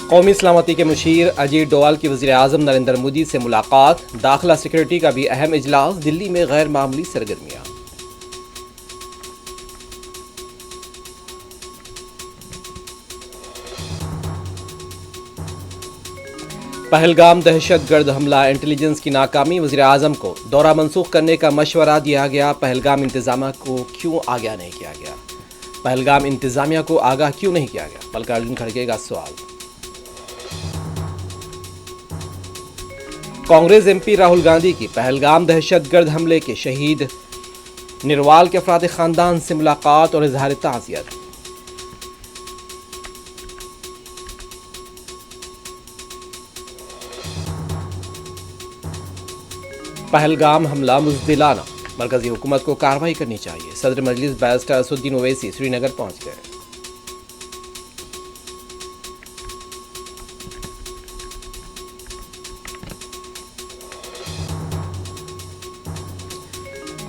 قومی سلامتی کے مشیر اجیت ڈووال کی وزیر اعظم نریندر مودی سے ملاقات، داخلہ سیکورٹی کا بھی اہم اجلاس، دلی میں غیر معمولی سرگرمیاں۔ پہلگام دہشت گرد حملہ، انٹیلیجنس کی ناکامی، وزیر اعظم کو دورہ منسوخ کرنے کا مشورہ دیا گیا۔ پہلگام انتظامیہ کو کیوں آگاہ نہیں کیا گیا؟ پہلگام انتظامیہ کو آگاہ کیوں نہیں کیا گیا؟ ملکاراجن کھڑگے کا سوال۔ کانگریس ایم پی راہل گاندھی کی پہلگام دہشت گرد حملے کے شہید نروال کے افراد خاندان سے ملاقات اور اظہار تعزیت۔ پہلگام حملہ بزدلانہ، مرکزی حکومت کو کارروائی کرنی چاہیے۔ صدر مجلس بیرسٹر اسدالدین اویسی سری نگر پہنچ گئے۔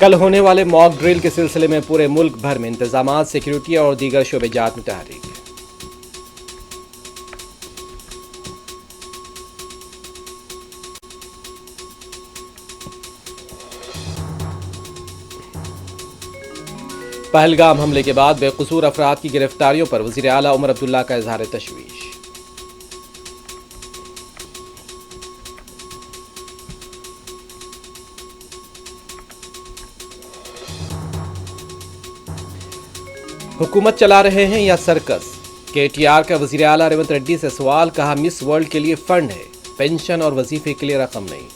کل ہونے والے موک ڈرل کے سلسلے میں پورے ملک بھر میں انتظامات، سیکورٹی اور دیگر شعبے جات میں تحریک۔ پہلگام حملے کے بعد بے قصور افراد کی گرفتاریوں پر وزیر اعلیٰ عمر عبداللہ کا اظہار تشویش۔ حکومت چلا رہے ہیں یا سرکس؟ کے ٹی آر کا وزیر اعلیٰ ریونت ریڈی سے سوال، کہا مس ورلڈ کے لیے فنڈ ہے، پینشن اور وظیفے کے لیے رقم نہیں۔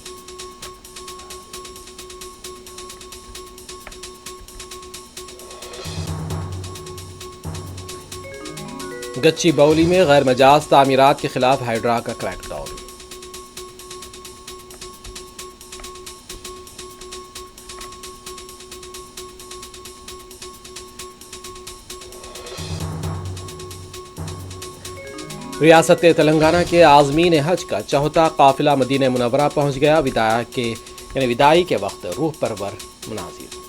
گچی باؤلی میں غیر مجاز تعمیرات کے خلاف ہائیڈرا کا کریک ڈاؤن۔ ریاست تلنگانہ کے عازمین حج کا چوتھا قافلہ مدینہ منورہ پہنچ گیا۔ وداعی کے وقت روح پرور مناظر۔